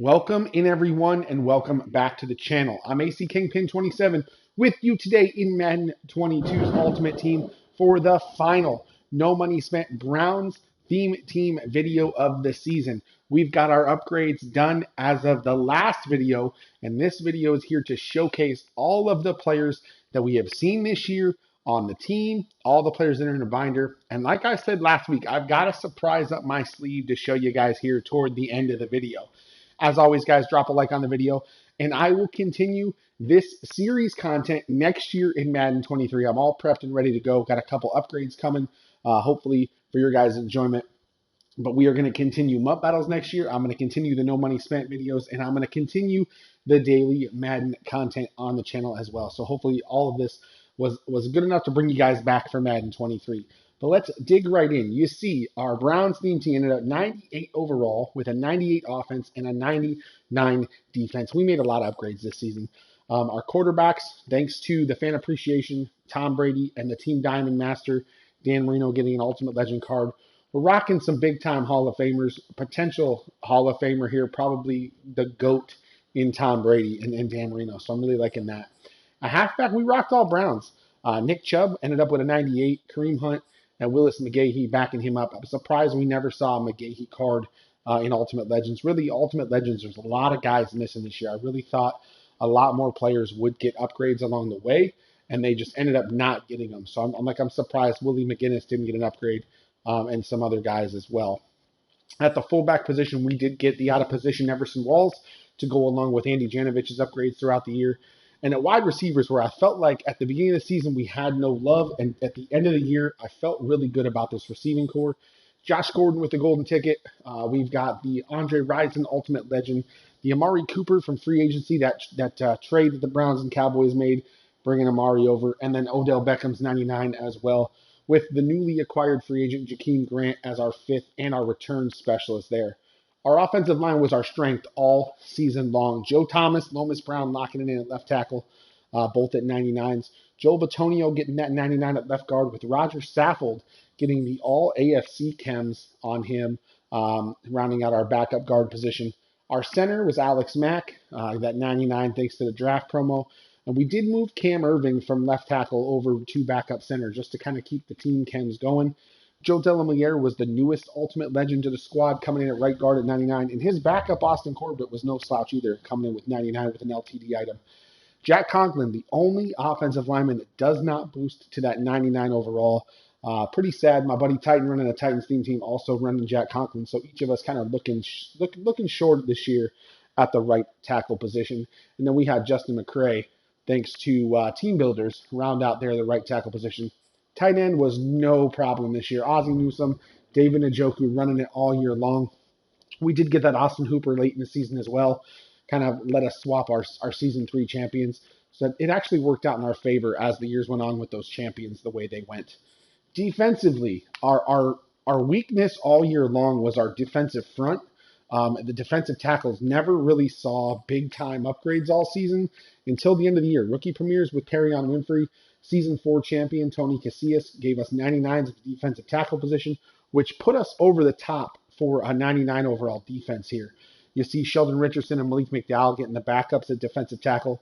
Welcome in everyone and welcome back to the channel. I'm AC Kingpin 27 with you today in Madden 22's Ultimate Team for the final No Money Spent Browns theme team video of the season. We've got our upgrades done as of the last video, and this video is here to showcase all of the players that we have seen this year on the team, all the players that are in a binder. And like I said last week, I've got a surprise up my sleeve to show you guys here toward the end of the video. As always, guys, drop a like on the video, and I will continue this series content next year in Madden 23. I'm all prepped and ready to go. Got a couple upgrades coming, hopefully for your guys' enjoyment. But we are going to continue MUT Battles next year. I'm going to continue the No Money Spent videos, and I'm going to continue the daily Madden content on the channel as well. So hopefully all of this was good enough to bring you guys back for Madden 23. But let's dig right in. You see, our Browns theme team ended up 98 overall with a 98 offense and a 99 defense. We made a lot of upgrades this season. Our quarterbacks, thanks to the fan appreciation, Tom Brady, and the Team Diamond Master, Dan Marino getting an Ultimate Legend card. We're rocking some big-time Hall of Famers. Potential Hall of Famer here, probably the GOAT in Tom Brady and Dan Marino. So I'm really liking that. A halfback, we rocked all Browns. Nick Chubb ended up with a 98. Kareem Hunt and Willis McGahee backing him up. I'm surprised we never saw a McGahee card in Ultimate Legends. Really, Ultimate Legends, there's a lot of guys missing this year. I really thought a lot more players would get upgrades along the way, and they just ended up not getting them. So I'm surprised Willie McGinnis didn't get an upgrade, and some other guys as well. At the fullback position, we did get the out-of-position Everson Walls to go along with Andy Janovich's upgrades throughout the year. And at wide receivers, where I felt like at the beginning of the season we had no love, and at the end of the year, I felt really good about this receiving core. Josh Gordon with the golden ticket. We've got the Andre Rison Ultimate Legend, the Amari Cooper from free agency, that trade that the Browns and Cowboys made, bringing Amari over, and then Odell Beckham's 99 as well, with the newly acquired free agent Jakeem Grant as our fifth and our return specialist there. Our offensive line was our strength all season long. Joe Thomas, Lomas Brown locking it in at left tackle, both at 99s. Joel Bitonio getting that 99 at left guard, with Roger Saffold getting the all AFC chems on him, rounding out our backup guard position. Our center was Alex Mack, that 99 thanks to the draft promo. And we did move Cam Irving from left tackle over to backup center just to kind of keep the team chems going. Joe Delamere was the newest Ultimate Legend to the squad, coming in at right guard at 99. And his backup, Austin Corbett, was no slouch either, coming in with 99 with an LTD item. Jack Conklin, the only offensive lineman that does not boost to that 99 overall. Pretty sad. My buddy Titan running a Titans theme team also running Jack Conklin. So each of us kind of looking short this year at the right tackle position. And then we had Justin McCray, thanks to Team Builders, round out there the right tackle position. Tight end was no problem this year. Ozzie Newsome, David Njoku running it all year long. We did get that Austin Hooper late in the season as well. Kind of let us swap our Season 3 champions. So it actually worked out in our favor as the years went on with those champions the way they went. Defensively, our weakness all year long was our defensive front. The defensive tackles never really saw big-time upgrades all season until the end of the year. Rookie premieres with Perrion Winfrey. Season 4 champion Tony Casillas gave us 99s at the defensive tackle position, which put us over the top for a 99 overall defense here. You see Sheldon Richardson and Malik McDowell getting the backups at defensive tackle.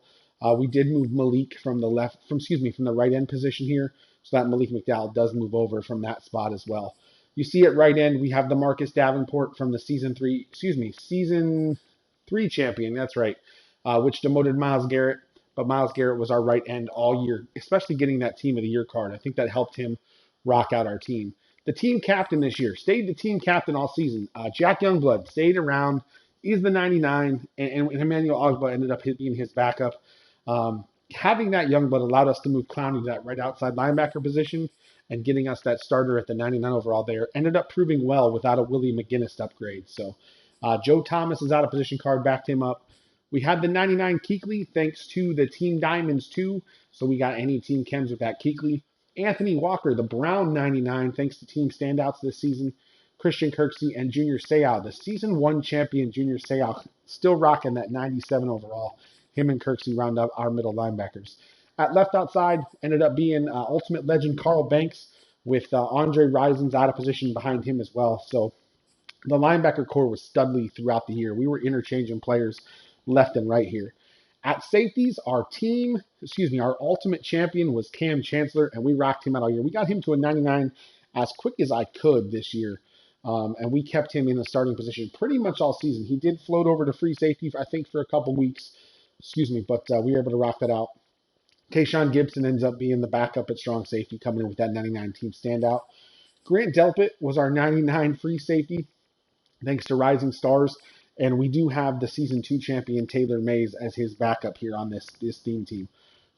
We did move Malik from the right end position here, so that Malik McDowell does move over from that spot as well. You see at right end, we have the Marcus Davenport from the season 3 champion, that's right, which demoted Myles Garrett. But Myles Garrett was our right end all year, especially getting that Team of the Year card. I think that helped him rock out our team. The team captain this year stayed the team captain all season. Jack Youngblood stayed around. He's the 99, and Emmanuel Ogba ended up being his backup. Having that Youngblood allowed us to move Clowney to that right outside linebacker position and getting us that starter at the 99 overall there. Ended up proving well without a Willie McGinnis upgrade. So Joe Thomas' out of position card backed him up. We had the 99 Kuechly thanks to the Team Diamonds too. So we got any team chems with that Kuechly. Anthony Walker, the Brown 99, thanks to team standouts this season. Christian Kirksey and Junior Seau, the Season 1 champion Junior Seau, still rocking that 97 overall. Him and Kirksey round up our middle linebackers. At left outside, ended up being Ultimate Legend Carl Banks with Andre Rison's out of position behind him as well. So The linebacker core was studly throughout the year. We were interchanging players left and right here. At safeties, our ultimate champion was Cam Chancellor, and we rocked him out all year. We got him to a 99 as quick as I could this year, and we kept him in the starting position pretty much all season. He did float over to free safety, I think, for a couple weeks, but we were able to rock that out. Tayshawn Gibson ends up being the backup at strong safety, coming in with that 99 team standout. Grant Delpit was our 99 free safety, thanks to Rising Stars. And we do have the Season 2 champion Taylor Mays as his backup here on this theme team.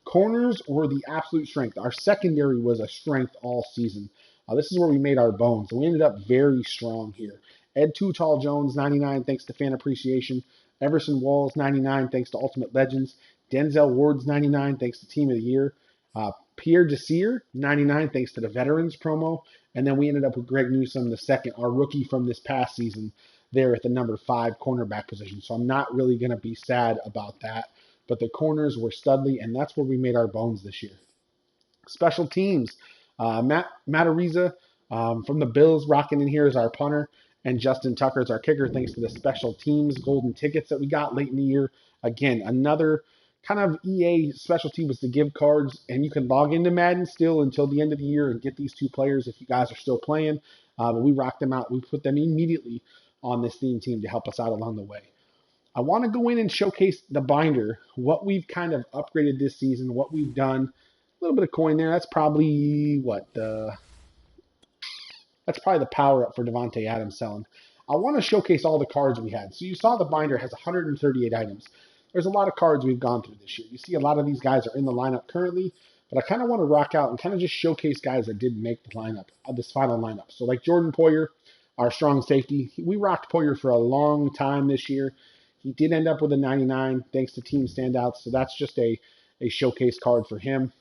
Corners were the absolute strength. Our secondary was a strength all season. This is where we made our bones. We ended up very strong here. Ed Too Tall Jones, 99, thanks to Fan Appreciation. Everson Walls, 99, thanks to Ultimate Legends. Denzel Ward's 99, thanks to Team of the Year. Pierre Desir, 99, thanks to the Veterans promo. And then we ended up with Greg Newsome, the second, our rookie from this past season, there at the number 5 cornerback position. So I'm not really going to be sad about that. But the corners were studly, and that's where we made our bones this year. Special teams. Matt Ariza from the Bills rocking in here as our punter, and Justin Tucker as our kicker, thanks to the special teams golden tickets that we got late in the year. Again, another kind of EA specialty was to give cards, and you can log into Madden still until the end of the year and get these 2 players if you guys are still playing. But we rocked them out. We put them immediately on this theme team to help us out along the way. I want to go in and showcase the binder, what we've kind of upgraded this season, what we've done. A little bit of coin there. That's probably the power up for Devontae Adams selling. I want to showcase all the cards we had. So you saw the binder has 138 items. There's a lot of cards we've gone through this year. You see a lot of these guys are in the lineup currently, but I kind of want to rock out and kind of just showcase guys that didn't make the lineup, this final lineup. So like Jordan Poyer, our strong safety. We rocked Poyer for a long time this year. He did end up with a 99 thanks to team standouts, so that's just a showcase card for him.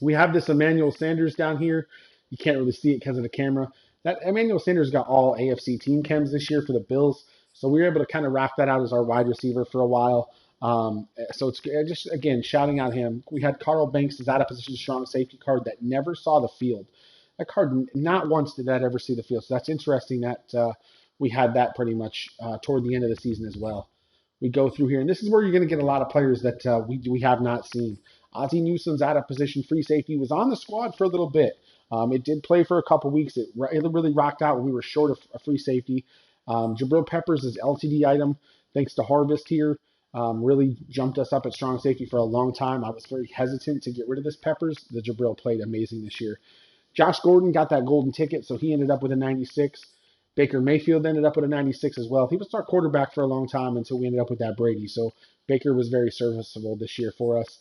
We have this Emmanuel Sanders down here. You can't really see it because of the camera. That Emmanuel Sanders got all AFC team chems this year for the Bills, so we were able to kind of wrap that out as our wide receiver for a while. So it's just, again, shouting out him. We had Carl Banks' as out of position strong safety card that never saw the field. That card, not once did that ever see the field. So that's interesting that we had that pretty much toward the end of the season as well. We go through here, and this is where you're going to get a lot of players that we have not seen. Ozzie Newsome's out of position free safety was on the squad for a little bit. It did play for a couple weeks. It really rocked out when we were short of a free safety. Jabril Peppers' LTD item, thanks to Harvest here, really jumped us up at strong safety for a long time. I was very hesitant to get rid of this Peppers. The Jabril played amazing this year. Josh Gordon got that golden ticket, so he ended up with a 96. Baker Mayfield ended up with a 96 as well. He was our quarterback for a long time until we ended up with that Brady. So Baker was very serviceable this year for us.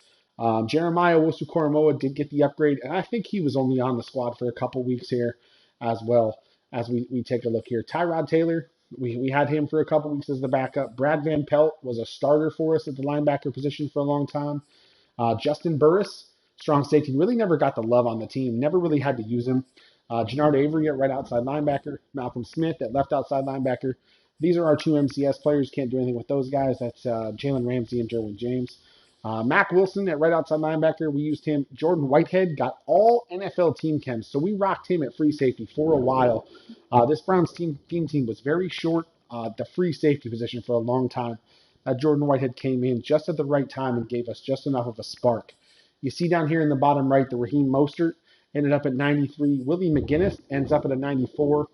Jeremiah Owusu-Koramoah did get the upgrade, and I think he was only on the squad for a couple weeks here as well as we take a look here. Tyrod Taylor, we had him for a couple weeks as the backup. Brad Van Pelt was a starter for us at the linebacker position for a long time. Justin Burris, strong safety, really never got the love on the team, never really had to use him. Jannard Avery at right outside linebacker. Malcolm Smith at left outside linebacker. These are our 2 MCS players. Can't do anything with those guys. That's Jalen Ramsey and Derwin James. Mac Wilson at right outside linebacker. We used him. Jordan Whitehead got all NFL team chems, so we rocked him at free safety for a while. This Browns team was very short the free safety position for a long time. Jordan Whitehead came in just at the right time and gave us just enough of a spark. You see down here in the bottom right, the Raheem Mostert ended up at 93. Willie McGinnis ends up at a 94.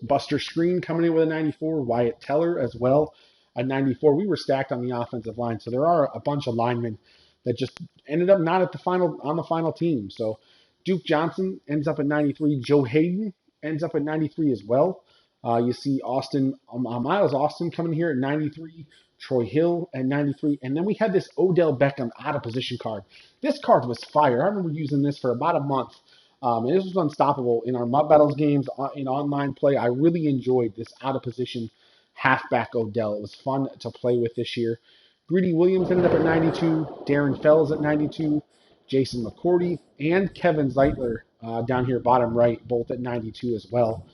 Buster Screen coming in with a 94. Wyatt Teller as well, a 94. We were stacked on the offensive line, so there are a bunch of linemen that just ended up not at the final team. So Duke Johnson ends up at 93. Joe Hayden ends up at 93 as well. You see Miles Austin coming here at 93. Troy Hill at 93. And then we had this Odell Beckham out of position card. This card was fire. I remember using this for about a month. And this was unstoppable in our MUT Battles games, in online play. I really enjoyed this out of position halfback Odell. It was fun to play with this year. Greedy Williams ended up at 92. Darren Fells at 92. Jason McCourty and Kevin Zeitler down here bottom right, both at 92 as well.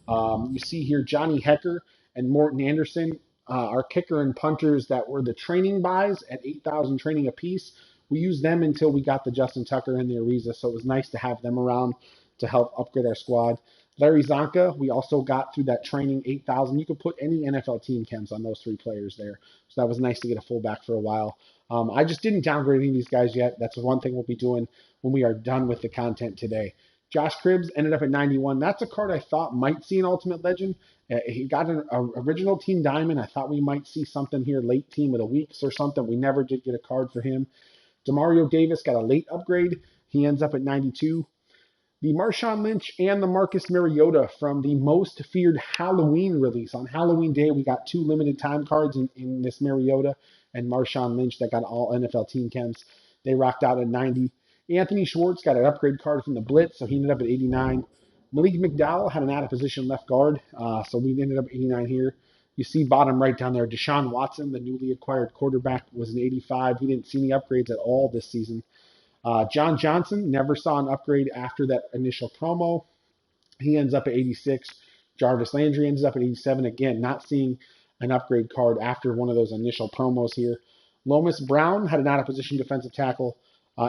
You see here Johnny Hecker and Morton Anderson, our kicker and punters that were the training buys at 8,000 training apiece. We used them until we got the Justin Tucker and the Ariza, so it was nice to have them around to help upgrade our squad. Larry Zonka, we also got through that training 8,000. You could put any NFL team chems on those three players there. So that was nice to get a fullback for a while. I just didn't downgrade any of these guys yet. That's one thing we'll be doing when we are done with the content today. Josh Cribbs ended up at 91. That's a card I thought might see an Ultimate Legend. He got an original team diamond. I thought we might see something here late team of the weeks or something. We never did get a card for him. Demario Davis got a late upgrade. He ends up at 92. The Marshawn Lynch and the Marcus Mariota from the most feared Halloween release. On Halloween Day, we got 2 limited time cards in this Mariota and Marshawn Lynch that got all NFL team chems. They rocked out at 90. Anthony Schwartz got an upgrade card from the Blitz, so he ended up at 89. Malik McDowell had an out of position left guard, so we ended up at 89 here. You see bottom right down there, Deshaun Watson, the newly acquired quarterback, was an 85. He didn't see any upgrades at all this season. John Johnson never saw an upgrade after that initial promo. He ends up at 86. Jarvis Landry ends up at 87. Again, not seeing an upgrade card after one of those initial promos here. Lomas Brown had an out-of-position defensive tackle,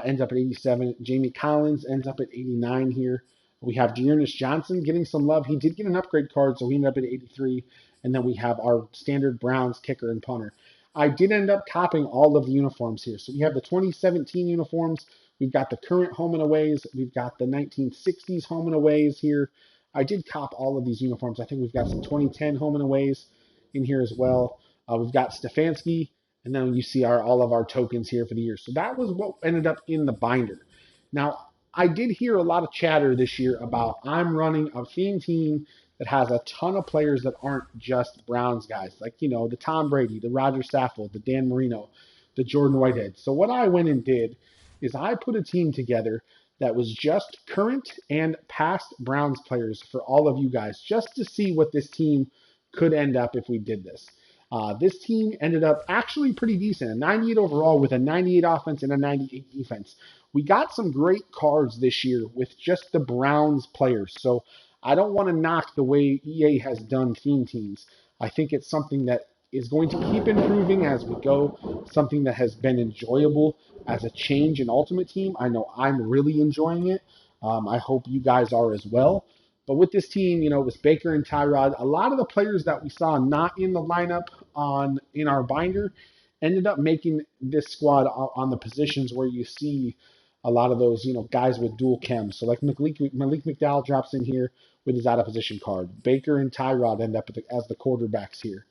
ends up at 87. Jamie Collins ends up at 89 here. We have Dearness Johnson getting some love. He did get an upgrade card, so he ended up at 83. And then we have our standard Browns kicker and punter. I did end up copying all of the uniforms here. So we have the 2017 uniforms. We've got the current home and aways. We've got the 1960s home and aways here. I did cop all of these uniforms. I think we've got some 2010 home and aways in here as well. We've got Stefanski, and then you see all of our tokens here for the year. So that was what ended up in the binder. Now, I did hear a lot of chatter this year about I'm running a theme team that has a ton of players that aren't just Browns guys, like, the Tom Brady, the Roger Saffold, the Dan Marino, the Jordan Whitehead. So what I went and did is I put a team together that was just current and past Browns players for all of you guys, just to see what this team could end up if we did this. This team ended up actually pretty decent, a 98 overall with a 98 offense and a 98 defense. We got some great cards this year with just the Browns players. So I don't want to knock the way EA has done theme teams. I think it's something that is going to keep improving as we go, something that has been enjoyable as a change in Ultimate Team. I know I'm really enjoying it. I hope you guys are as well. But with this team, it was Baker and Tyrod. A lot of the players that we saw not in the lineup in our binder ended up making this squad on the positions where you see a lot of those, guys with dual chems. So like Malik McDowell drops in here with his out of position card. Baker and Tyrod end up as the quarterbacks here.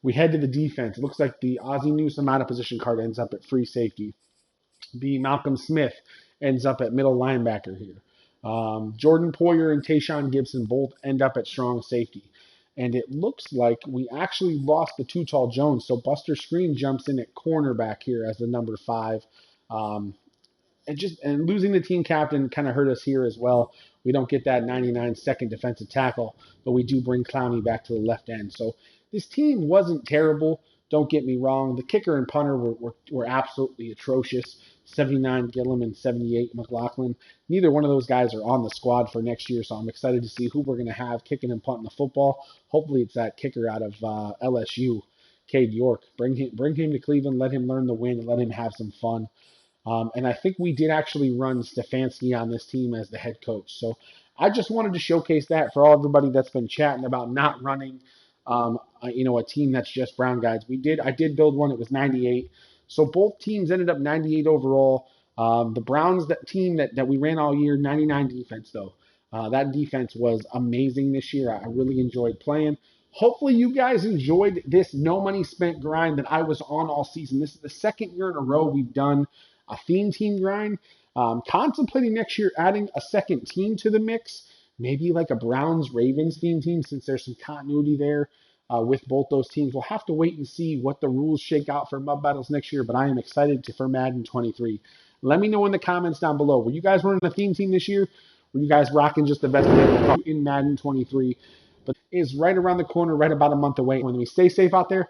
We head to the defense. It looks like the Ozzie Newsome out of position card ends up at free safety. The Malcolm Smith ends up at middle linebacker here. Jordan Poyer and Tayshaun Gibson both end up at strong safety. And it looks like we actually lost the Too Tall Jones. So Buster Skrine jumps in at cornerback here as the number 5. And losing the team captain kind of hurt us here as well. We don't get that 99 second defensive tackle, but we do bring Clowney back to the left end. So this team wasn't terrible. Don't get me wrong. The kicker and punter were absolutely atrocious. 79 Gillum and 78 McLaughlin. Neither one of those guys are on the squad for next year, so I'm excited to see who we're going to have kicking and punting the football. Hopefully it's that kicker out of LSU, Cade York. Bring him to Cleveland, let him learn the win, and let him have some fun. And I think we did actually run Stefanski on this team as the head coach. So I just wanted to showcase that for everybody that's been chatting about not running a team that's just Brown guys. I did build one. It was 98. So both teams ended up 98 overall. The Browns team that we ran all year, 99 defense though. That defense was amazing this year. I really enjoyed playing. Hopefully you guys enjoyed this no money spent grind that I was on all season. This is the second year in a row we've done a theme team grind. Contemplating next year adding a second team to the mix, maybe like a Browns-Ravens theme team since there's some continuity there with both those teams. We'll have to wait and see what the rules shake out for MUT Battles next year, but I am excited for Madden 23. Let me know in the comments down below. Were you guys running a theme team this year? Were you guys rocking just the best in Madden 23? But it is right around the corner, right about a month away. When we stay safe out there,